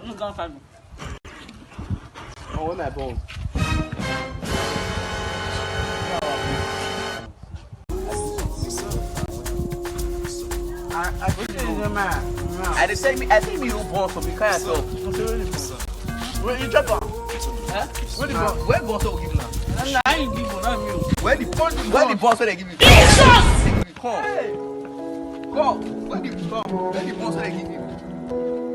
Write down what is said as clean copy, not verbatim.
no gun five. Oh, where my ball? I put it in the man. I think me you born for me kind of. Where you chop on? Huh? Where boss will give now? I ain't give you, not me. Where the boss will they give you? Jesus! Come. Where the boss will they give you?